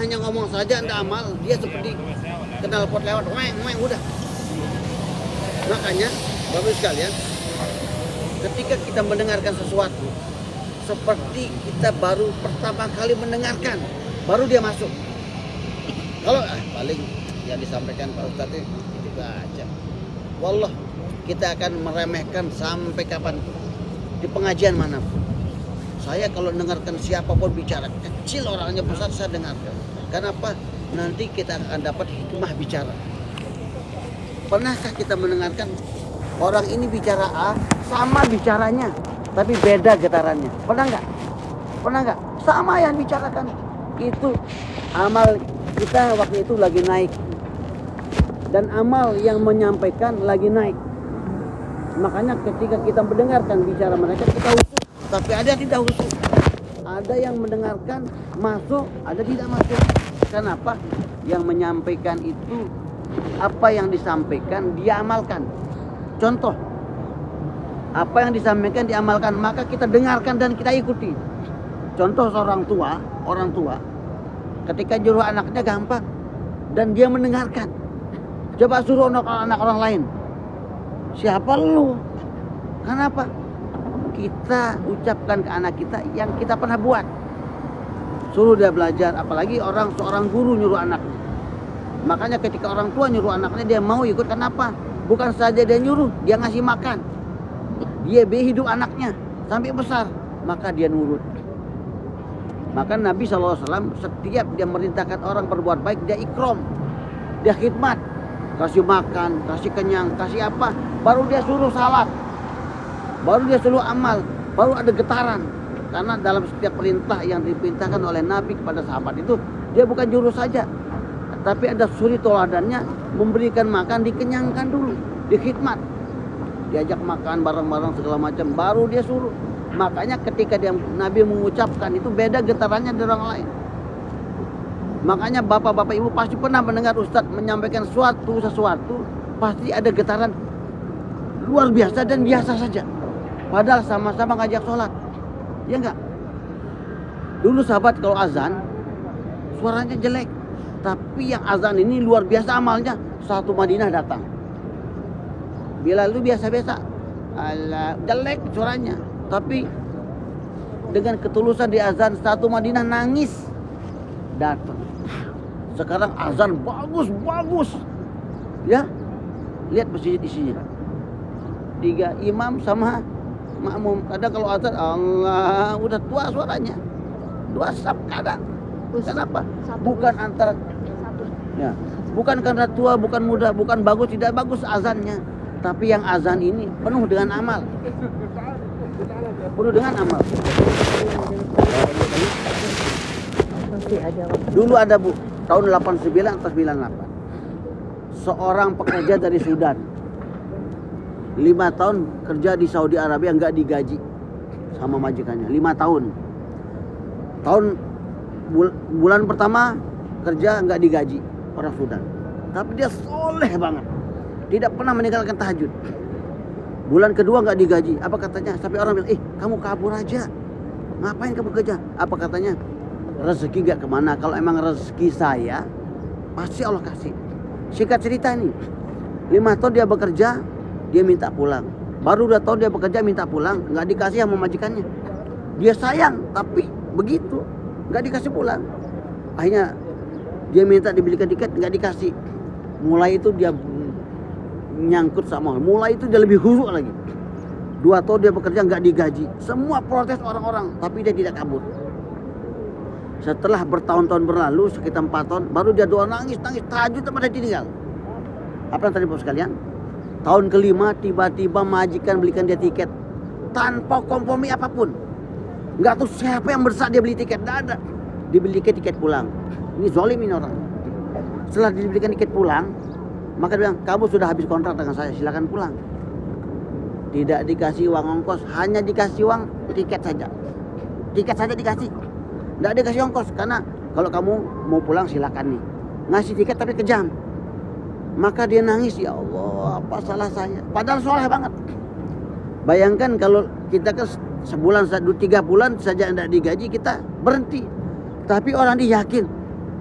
hanya ngomong saja, anda amal, dia seperti kenal pot lewat, weng, udah. Makanya, Bapak sekalian, ketika kita mendengarkan sesuatu, seperti kita baru pertama kali mendengarkan, baru dia masuk. Kalau paling yang disampaikan Pak Ustadz itu aja. Wallah, kita akan meremehkan sampai kapan di pengajian manapun. Saya kalau dengarkan siapapun bicara, kecil orangnya besar saya dengarkan. Kenapa? Nanti kita akan dapat hikmah bicara. Pernahkah kita mendengarkan orang ini bicara A, sama bicaranya, tapi beda getarannya? Pernah nggak? Pernah nggak? Sama yang bicarakan. Itu amal kita waktu itu lagi naik. Dan amal yang menyampaikan lagi naik. Makanya ketika kita mendengarkan bicara mereka, kita usul. Tapi ada yang tidak usul. Ada yang mendengarkan masuk, ada tidak masuk. Kenapa? Yang menyampaikan itu, apa yang disampaikan dia amalkan. Contoh, apa yang disampaikan diamalkan, maka kita dengarkan dan kita ikuti. Contoh seorang tua, orang tua, ketika nyuruh anaknya gampang dan dia mendengarkan. Coba suruh anak orang lain. Siapa lu? Kenapa? Kita ucapkan ke anak kita yang kita pernah buat. Suruh dia belajar, apalagi seorang guru nyuruh anaknya. Makanya ketika orang tua nyuruh anaknya, dia mau ikut. Kenapa? Bukan saja dia nyuruh, dia ngasih makan. Dia hidup anaknya sampai besar, maka dia nurut. Maka Nabi SAW setiap dia merintahkan orang berbuat baik, dia ikram, dia khidmat, kasih makan, kasih kenyang, kasih apa, baru dia suruh salat, baru dia suruh amal, baru ada getaran. Karena dalam setiap perintah yang diperintahkan oleh Nabi kepada sahabat itu, dia bukan jurus saja, tapi ada suri toladannya, memberikan makan, dikenyangkan dulu, dikhidmat, diajak makan bareng-bareng segala macam, baru dia suruh. Makanya ketika Nabi mengucapkan itu beda getarannya dari orang lain. Makanya bapak-bapak ibu pasti pernah mendengar Ustadz menyampaikan sesuatu, pasti ada getaran luar biasa dan biasa saja. Padahal sama-sama ngajak sholat. Ya enggak? Dulu sahabat kalau azan, suaranya jelek. Tapi yang azan ini luar biasa amalnya. Satu Madinah datang. Bilal itu biasa-biasa. Jelek suaranya. Tapi dengan ketulusan di azan, satu Madinah nangis. Datang. Sekarang azan bagus. Ya. Lihat masjid isinya. 3 imam sama makmum. Kadang kalau azan Allah udah tua suaranya. 2 sab kadang. Kenapa? Bukan antara ya, bukan karena tua, bukan muda, bukan bagus, tidak bagus azannya. Tapi yang azan ini penuh dengan amal. Penuh dengan amal. Dulu ada Bu, tahun 89 atau 98. Seorang pekerja dari Sudan. 5 tahun kerja di Saudi Arabia nggak digaji sama majikannya. 5 tahun. Bulan pertama kerja nggak digaji orang Sudan. Tapi dia soleh banget. Tidak pernah meninggalkan tahajud. Bulan kedua nggak digaji. Apa katanya? Sampai orang bilang, kamu kabur aja. Ngapain kamu kerja? Apa katanya? Rezeki gak kemana. Kalau emang rezeki saya, pasti Allah kasih. Singkat cerita ini, 5 tahun dia bekerja, dia minta pulang. Baru 2 tahun dia bekerja minta pulang, nggak dikasih sama majikannya. Dia sayang, tapi begitu, nggak dikasih pulang. Akhirnya dia minta dibelikan tiket, nggak dikasih. Mulai itu dia nyangkut sama, mulai itu dia lebih huruf lagi. 2 tahun dia bekerja nggak digaji. Semua protes orang-orang, tapi dia tidak kabur. Setelah bertahun-tahun berlalu, sekitar 4 tahun, baru dia doa nangis tahajud sampai dia tinggal. Apa yang tadi Bapak sekalian? Tahun kelima tiba-tiba majikan belikan dia tiket tanpa kompromi apapun. Nggak tahu siapa yang bersak dia beli tiket, nggak ada. Dibeli tiket pulang. Ini zalim ini orang. Setelah dibelikan tiket pulang, maka dia bilang, kamu sudah habis kontrak dengan saya, silakan pulang. Tidak dikasih uang ongkos, hanya dikasih uang tiket saja. Tiket saja dikasih. Nggak dikasih ongkos, karena kalau kamu mau pulang silakan nih. Ngasih tiket tapi kejam. Maka dia nangis, ya Allah, apa salah saya? Padahal soleh banget. Bayangkan kalau kita kan sebulan, 3 bulan saja tidak digaji, kita berhenti. Tapi orang dia yakin,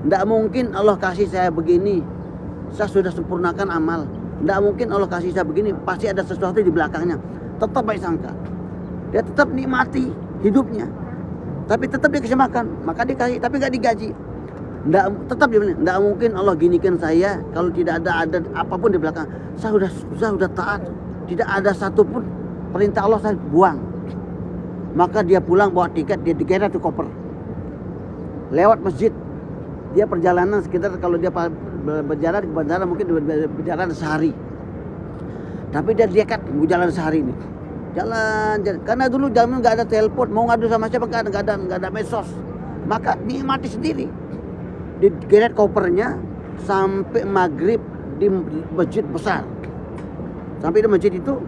Tidak mungkin Allah kasih saya begini, saya sudah sempurnakan amal. Tidak mungkin Allah kasih saya begini, pasti ada sesuatu di belakangnya. Tetap baik sangka. Dia tetap nikmati hidupnya, tapi tetap dia kasih makan, maka dikasih, tapi gak digaji. Tetap dia bilang, tidak mungkin Allah ginikan saya kalau tidak ada apapun di belakang. Saya sudah taat, tidak ada satupun perintah Allah saya buang. Maka dia pulang bawa tiket, dia digeret di koper, lewat masjid. Dia perjalanan sekitar, kalau dia berjalan ke bandara mungkin berjalan sehari. Tapi dia dekat berjalan sehari ini. Jalan. Karena dulu zaman nggak ada telepon, mau ngadu sama siapa nggak ada medsos. Maka nikmati sendiri. Digeret kopernya sampai maghrib di masjid besar. Sampai di masjid itu,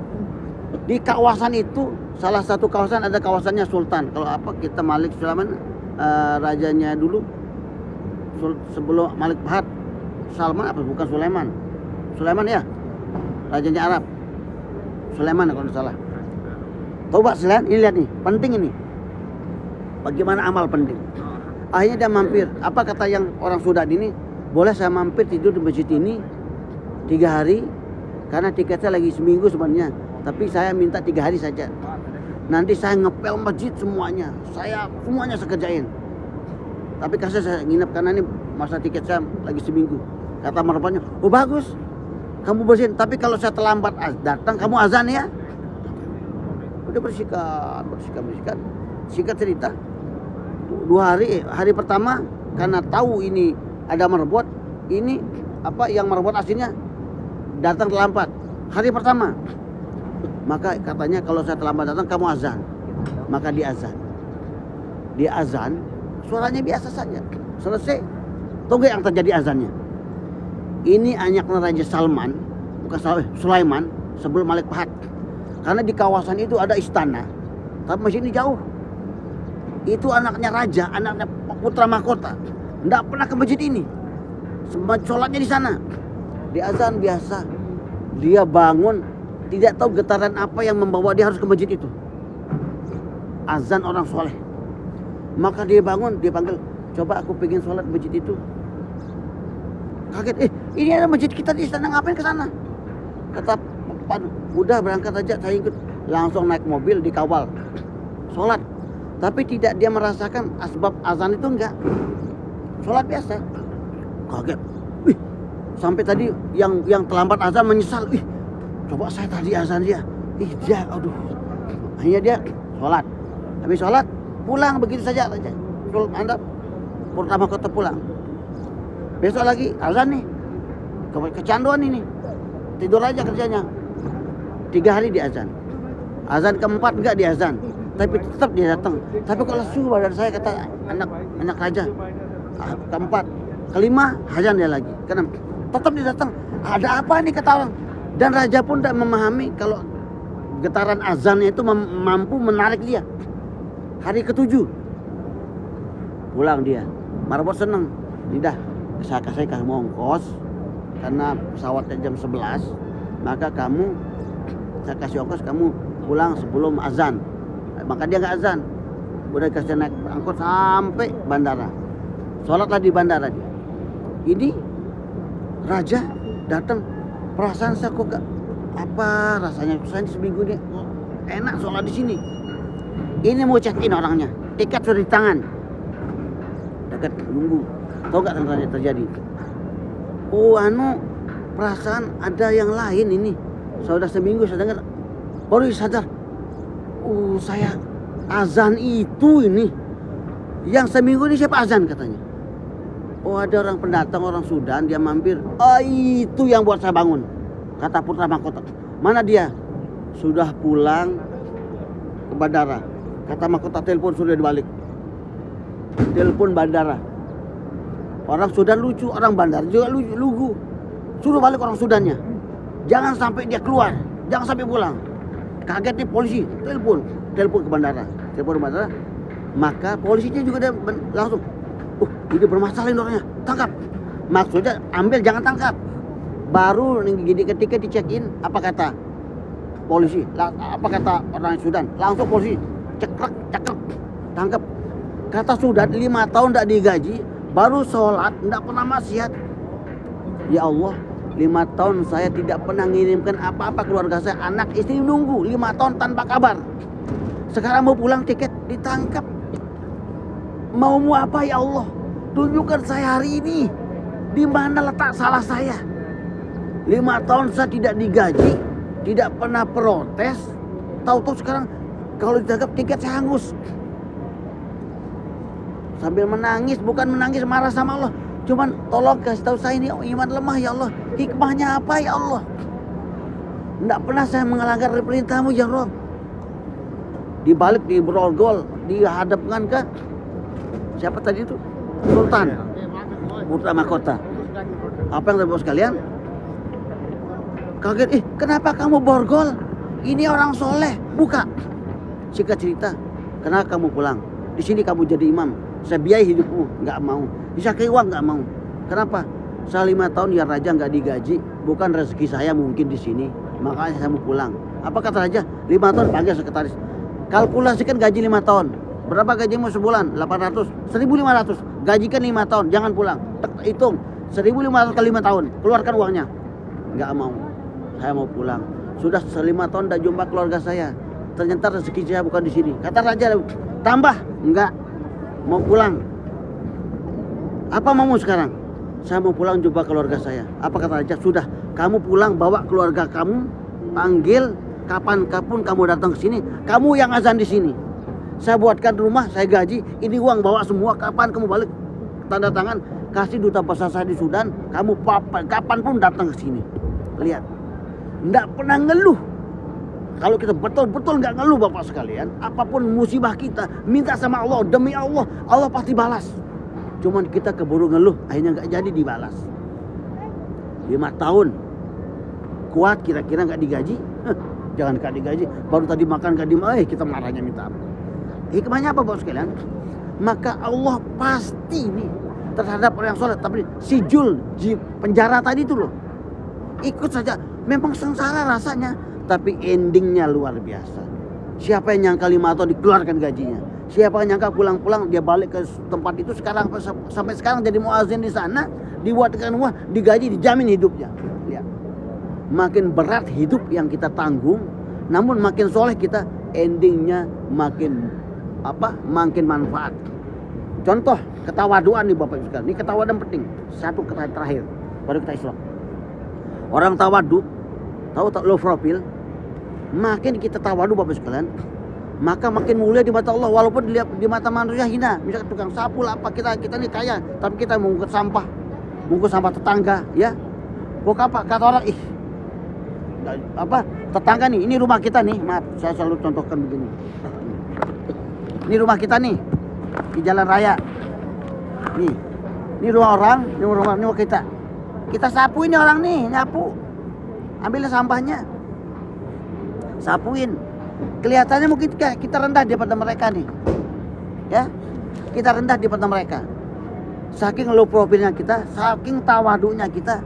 di kawasan itu, salah satu kawasan ada kawasannya Sultan. Kalau apa kita Malik Sulaiman, rajanya dulu sebelum Malik Fahad. Salman apa bukan Sulaiman? Sulaiman ya, rajanya Arab. Sulaiman kalau tidak salah. Coba selain ini lihat nih, penting ini. Bagaimana amal penting. Akhirnya dia mampir. Apa kata yang orang Sudan ini? Boleh saya mampir tidur di masjid ini 3 hari, karena tiketnya lagi seminggu sebenarnya. Tapi saya minta 3 hari saja. Nanti saya ngepel masjid semuanya. Saya kerjain. Tapi kasih saya nginep karena ini masa tiket saya lagi seminggu. Kata merpanya, oh bagus, kamu bersihin. Tapi kalau saya terlambat datang, kamu azan ya. Udah bersikat. Singkat cerita, 2 hari, hari pertama karena tahu ini ada merbot, ini apa yang merbot aslinya datang terlambat. Hari pertama, maka katanya kalau saya terlambat datang, kamu azan. Maka dia azan, suaranya biasa saja. Selesai, tahu gak yang terjadi azannya? Ini anaknya Raja Salman, bukan Sulaiman, sebelum Malik Fahad. Karena di kawasan itu ada istana, tapi masih ini jauh. Itu anaknya raja, anaknya putra mahkota. Tidak pernah ke masjid ini. Sholatnya di sana. Di azan biasa. Dia bangun, tidak tahu getaran apa yang membawa dia harus ke masjid itu. Azan orang soleh. Maka dia bangun, dia panggil, coba aku pengen sholat di masjid itu. Kaget, ini ada masjid kita di istana, ngapain ke sana? Kata udah berangkat aja, saya ikut. Langsung naik mobil, dikawal sholat. Tapi tidak dia merasakan asbab azan itu, enggak. Sholat biasa. Kaget, sampai tadi yang terlambat azan menyesal. Coba saya tadi azan dia. Dia, aduh. Akhirnya dia sholat. Habis sholat, pulang begitu saja. Anda pertama kota pulang. Besok lagi azan nih. Kecanduan ini. Tidur aja kerjanya. 3 hari di azan. Azan keempat enggak di azan, tapi tetap dia datang. Tapi kalau suhu badan saya, kata anak raja, keempat, kelima azan dia lagi. Karena tetap dia datang. Ada apa nih kata orang? Dan raja pun tidak memahami kalau getaran azannya itu mampu menarik dia. Hari ke-7 pulang dia. Marbot seneng. Tidak, saya kasih kamu ongkos karena pesawatnya jam 11. Maka saya kasih ongkos, kamu pulang sebelum azan. Maka dia nggak azan. Udah kasih naik angkot sampai bandara. Sholatlah di bandara dia. Ini raja datang. Perasaan saya kok gak apa rasanya. Saya seminggu ini enak sholat di sini. Ini mau check in orangnya. Tiket sudah di tangan. Dekat nunggu. Tahu gak terjadi? Oh perasaan ada yang lain ini. Sudah seminggu saya dengar, baru sadar. Saya azan itu ini. Yang seminggu ini siapa azan katanya? Ada orang pendatang, orang Sudan, dia mampir. Itu yang buat saya bangun. Kata putra mahkota. Mana dia? Sudah pulang ke bandara. Kata mahkota, telepon sudah dibalik. Telepon bandara. Orang Sudan lucu, orang bandara juga lugu. Suruh balik orang Sudannya. Jangan sampai dia keluar, jangan sampai pulang. Kaget nih polisi, telepon ke bandara. Maka polisinya juga langsung, ini bermasalah ini orangnya, tangkap. Maksudnya ambil, jangan tangkap. Baru ketika di check in, apa kata polisi? Apa kata orang Sudan? Langsung polisi cekrek, tangkap. Kata Sudan 5 tahun tidak digaji, baru sholat, tidak pernah maksiat. Ya Allah, 5 tahun saya tidak pernah mengirimkan apa-apa keluarga saya, anak istri nunggu 5 tahun tanpa kabar. Sekarang mau pulang tiket ditangkap. Maumu apa ya Allah? Tunjukkan saya hari ini di mana letak salah saya. 5 tahun saya tidak digaji, tidak pernah protes. Tahu-tahu sekarang kalau ditangkap tiket saya hangus. Sambil menangis, bukan menangis marah sama Allah, cuman tolong kasih tahu saya ini iman lemah ya Allah. Hikmahnya apa ya Allah? Tidak pernah saya mengelanggar perintahmu ya Rabb. Dibalik, diberogol, dihadapkan ke siapa tadi itu? Sultan Putra Mahkota. Apa yang terjadi sekalian? Kaget, kenapa kamu borgol? Ini orang soleh. Buka. Singkat cerita, kenapa kamu pulang? Di sini kamu jadi imam. Saya biayai hidupmu, nggak mau. Bisa ke uang, nggak mau. Kenapa? Saya 5 tahun ya raja nggak digaji. Bukan rezeki saya mungkin di sini. Makanya saya mau pulang. Apa kata raja? 5 tahun panggil sekretaris. Kalkulasikan gaji 5 tahun. Berapa gajimu sebulan? 800, 1.500. Gajikan 5 tahun, jangan pulang. Hitung 1.500 kali 5 tahun. Keluarkan uangnya. Nggak mau. Saya mau pulang. Sudah 5 tahun tidak jumpa keluarga saya. Ternyata rezeki saya bukan di sini. Kata raja, tambah. Enggak. Mau pulang. Apa maumu sekarang? Saya mau pulang jumpa keluarga saya. Apa kata raja? Sudah. Kamu pulang bawa keluarga kamu. Panggil. Kapan-kapan kamu datang ke sini. Kamu yang azan di sini. Saya buatkan rumah, saya gaji. Ini uang bawa semua. Kapan kamu balik? Tanda tangan. Kasih duta besar saya di Sudan. Kamu kapan pun datang ke sini. Lihat. Tidak pernah ngeluh. Kalau kita betul-betul nggak ngeluh Bapak sekalian, apapun musibah kita, minta sama Allah, demi Allah, Allah pasti balas. Cuman kita keburu ngeluh, akhirnya nggak jadi dibalas. 5 tahun, kuat kira-kira nggak digaji? Jangan nggak digaji, baru tadi makan nggak kita marahnya minta ampun. Hikmahnya apa Bapak sekalian? Maka Allah pasti nih terhadap orang yang sholat. Tapi si Jul di penjara tadi itu loh, ikut saja, memang sengsara rasanya. Tapi endingnya luar biasa. Siapa yang nyangka 5 tahun dikeluarkan gajinya? Siapa yang nyangka pulang-pulang dia balik ke tempat itu sekarang sampai sekarang jadi muazin di sana, dibuatkan rumah, digaji, dijamin hidupnya. Lihat. Makin berat hidup yang kita tanggung, namun makin soleh kita, endingnya makin makin manfaat. Contoh ketawaduan nih Bapak Ibu sekalian. Ini ketawaduan penting. Satu kata terakhir baru kita Islam. Orang tawadu, tahu tak low profile. Makin kita tawadu Bapak sekalian, maka makin mulia di mata Allah. Walaupun dilihat di mata manusia hina. Misalkan tukang sapu lah apa, kita ini kaya, tapi kita mengangkut sampah tetangga, ya. Pokok apa kata orang, tetangga nih, ini rumah kita nih. Maaf, saya selalu contohkan begini. Ini rumah kita nih di jalan raya. Nih, ini rumah orang, ini rumah kita. Kita sapu ini orang nih, nyapu. Ambil sampahnya. Sapuin. Kelihatannya mungkin kita rendah daripada mereka nih. Ya. Kita rendah daripada mereka. Saking low profilnya kita, saking tawadunya kita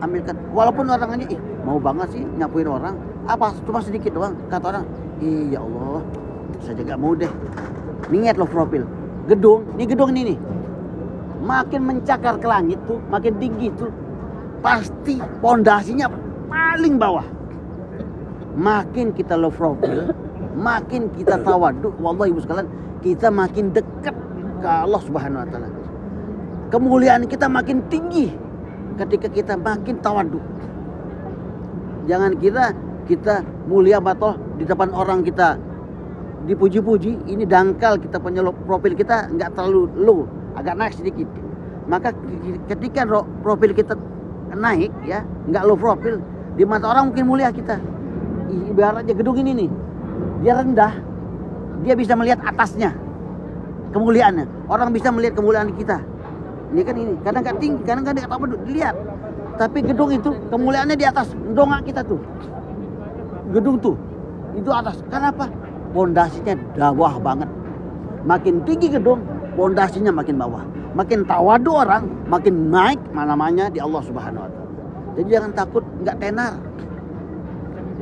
ambilkan. Walaupun orang ini mau banget sih nyapuin orang. Apa cuma sedikit doang. Kata orang, ya Allah, saya juga mau deh. Niat low profil. Gedung ini nih. Makin mencakar ke langit tuh, makin tinggi tuh, pasti pondasinya paling bawah. Makin kita low profile, makin kita tawadu, wallahi ibu sekalian, kita makin dekat ke Allah Subhanahu wa taala. Kemuliaan kita makin tinggi ketika kita makin tawadu. Jangan kira kita mulia batal di depan orang kita dipuji-puji, ini dangkal kita punya low profil kita enggak terlalu low, agak naik sedikit. Maka ketika profil kita naik ya, enggak low profil, di mata orang mungkin mulia kita. Ibaratnya gedung ini nih, dia rendah, dia bisa melihat atasnya, kemuliaannya. Orang bisa melihat kemuliaan kita. Ini kan ini, kadang nggak tinggi, kadang nggak apa dilihat. Tapi gedung itu kemuliaannya di atas, dongak kita tuh. Gedung tuh, itu atas. Kenapa? Pondasinya bawah banget. Makin tinggi gedung, pondasinya makin bawah. Makin tawadu orang, makin naik namanya di Allah Subhanahu wa taala. Jadi jangan takut nggak tenar.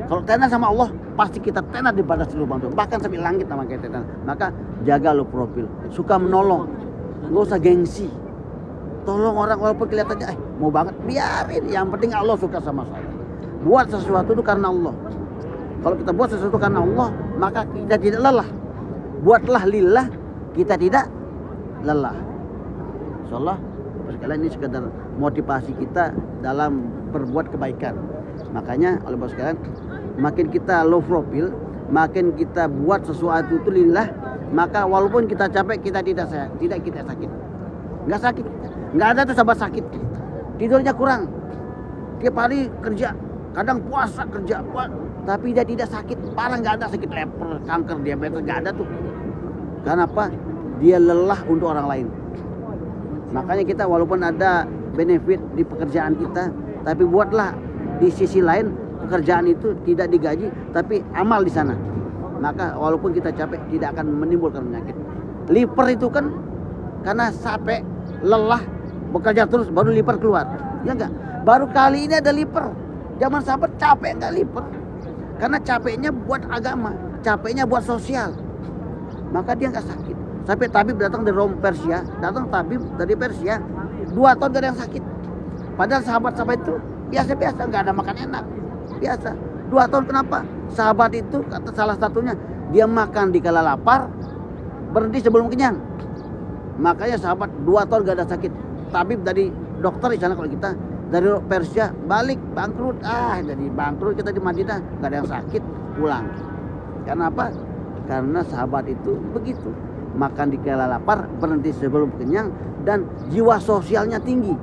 Kalau tenar sama Allah, pasti kita tenar daripada seluruh bangsa. Bahkan sampai langit nama kita tenar. Maka jaga lo profil. Suka menolong. nggak usah gengsi. Tolong orang walaupun kelihatannya mau banget, biarin. Yang penting Allah suka sama saya. Buat sesuatu itu karena Allah. Kalau kita buat sesuatu karena Allah, maka kita tidak lelah. Buatlah lillah, kita tidak lelah. Insyaallah sekalian ini sekedar motivasi kita dalam berbuat kebaikan. Makanya oleh Bapak sekalian, makin kita low profile, makin kita buat sesuatu itu lillah, maka walaupun kita capek kita tidak sakit. Nggak sakit. Nggak ada tuh sahabat sakit. Tidurnya kurang. Tiap hari kerja, kadang puasa kerja, tapi dia tidak sakit. Parah, nggak ada sakit leper, kanker, diabetes, nggak ada tuh. Karena apa? Dia lelah untuk orang lain. Makanya kita walaupun ada benefit di pekerjaan kita, tapi buatlah di sisi lain pekerjaan itu tidak digaji, tapi amal di sana. Maka walaupun kita capek tidak akan menimbulkan penyakit. Liver itu kan karena capek, lelah, bekerja terus baru liver keluar. Ya enggak? Baru kali ini ada liver. Zaman sahabat capek enggak liver. Karena capeknya buat agama, capeknya buat sosial. Maka dia enggak sakit. Sampai tabib datang dari Rom Persia, datang tabib dari Persia, 2 tahun gak ada yang sakit. Padahal sahabat-sahabat itu biasa-biasa, nggak ada makan enak, biasa. 2 tahun kenapa? Sahabat itu kata salah satunya, dia makan di kala lapar, berhenti sebelum kenyang. Makanya sahabat 2 tahun gak ada sakit. Tabib dari dokter di sana, kalau kita dari Persia balik bangkrut, jadi bangkrut kita di Madinah gak ada yang sakit, pulang. Karena apa? Karena sahabat itu begitu, makan di kala lapar, berhenti sebelum kenyang, dan jiwa sosialnya tinggi.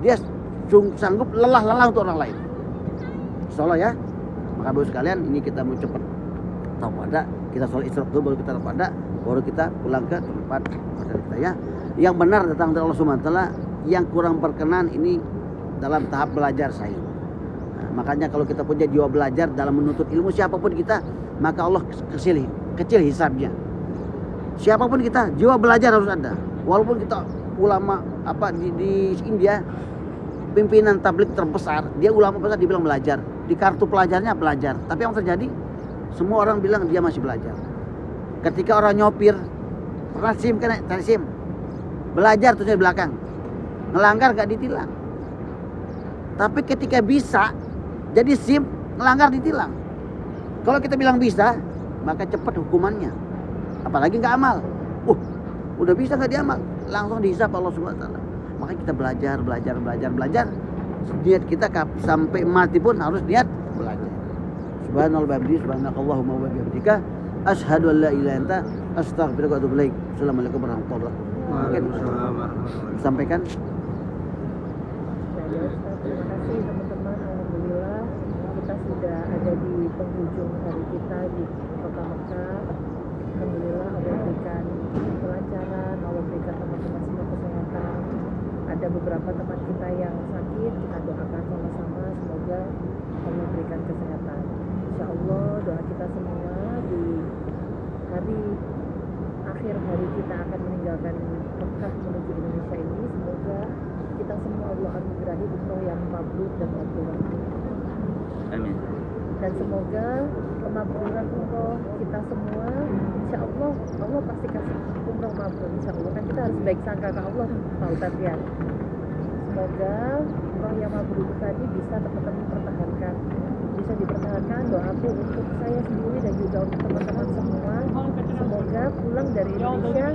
Dia sanggup lelah-lelah untuk orang lain. Insyaallah ya. Maka Bapak sekalian, ini kita mau cepat tawadah, kita sholat isyraq dulu, baru kita tawadah, baru kita pulang ke tempat kita ya. Yang benar datang dari Allah Subhanahu wa taala, yang kurang berkenan ini dalam tahap belajar saya. Nah, makanya kalau kita punya jiwa belajar dalam menuntut ilmu, siapapun kita, maka Allah kecil hisabnya. Siapapun kita, jiwa belajar harus ada. Walaupun kita ulama di India, pimpinan tabligh terbesar, dia ulama besar, dibilang belajar. Di kartu pelajarnya belajar. Tapi yang terjadi, semua orang bilang dia masih belajar. Ketika orang nyopir, pernah SIM kan, cari SIM, belajar tuh di belakang, ngelanggar gak ditilang. Tapi ketika bisa jadi SIM, ngelanggar ditilang. Kalau kita bilang bisa, maka cepat hukumannya. Apalagi nggak amal. Udah bisa nggak diamal, langsung dihisab Allah Subhanahu wa taala. Makanya kita belajar. Niat kita sampai mati pun harus niat belajar. Subhanallah wa bihamdihi, subhanakallahumma wa bihamdika, asyhadu an la ilaha illa anta, astaghfiruka wa atubu ilaik. Assalamualaikum warahmatullahi wabarakatuh. Mungkin sampaikan. Terima kasih teman-teman. Alhamdulillah kita sudah ada di penghujung hari kita di Kota Mekah. Alhamdulillah Allah berikan kelancaran, Allah berikan teman-teman semua kesehatan. Ada beberapa teman kita yang sakit, kita doakan sama-sama semoga Allah berikan kesehatan. Insya Allah doa kita semua di akhir hari kita akan meninggalkan Mekah menuju Indonesia ini, semoga kita semua Allah anugerahi umroh yang mabrur dan mabrur. Amin. Dan semoga kemakburan umroh kita semua, insya Allah pasti kasih umroh mabrur, insya Allah. Kan kita harus baik sangka ke Allah, Pak Ustadz ya. Semoga umroh yang mabrur itu tadi bisa teman-teman pertahankan, bisa dipertahankan. Doaku untuk saya sendiri dan juga untuk teman-teman semua, semoga pulang dari Indonesia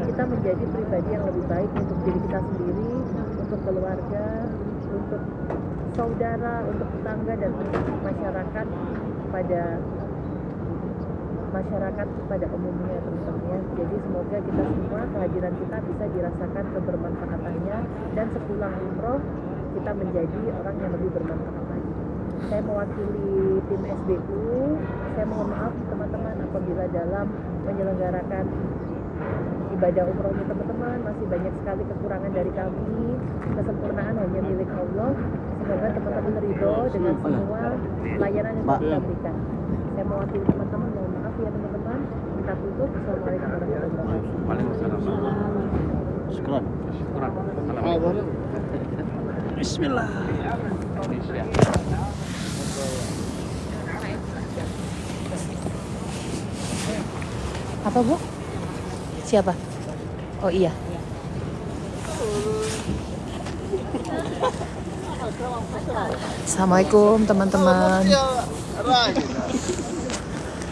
kita menjadi pribadi yang lebih baik untuk diri kita sendiri, untuk keluarga, untuk saudara, untuk tetangga, dan untuk masyarakat pada umumnya teman-teman ya. Jadi semoga kita semua, kehadiran kita bisa dirasakan kebermanfaatannya, dan sepulang umroh kita menjadi orang yang lebih bermanfaat lagi. Saya mewakili tim SBU, saya mohon maaf teman-teman apabila dalam menyelenggarakan ibadah umroh ini teman-teman masih banyak sekali kekurangan dari kami. Kesempurnaan hanya milik Allah. Semoga teman-teman ridho dengan semua layanan yang kita berikan. Saya mewakili teman-teman, mohon maaf ya teman-teman. Kita tutup. Assalamualaikum warahmatullahi wabarakatuh. Waalaikumsalam. Syukran. Bismillah. Apa Bu? Siapa? Oh iya. Assalamualaikum teman-teman.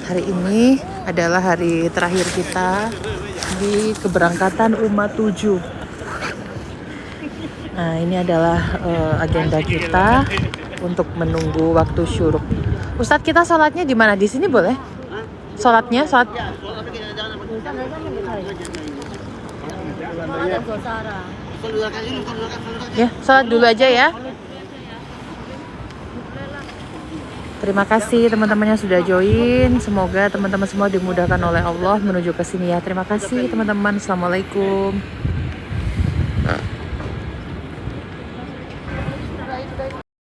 Hari ini adalah hari terakhir kita di keberangkatan umat 7. Nah, ini adalah agenda kita untuk menunggu waktu syuruk. Ustadz, kita sholatnya di mana? Di sini boleh? Sholatnya, sholat. Ya, sholat dulu aja ya. Terima kasih teman-teman yang sudah join. Semoga teman-teman semua dimudahkan oleh Allah menuju ke sini ya. Terima kasih teman-teman. Assalamualaikum.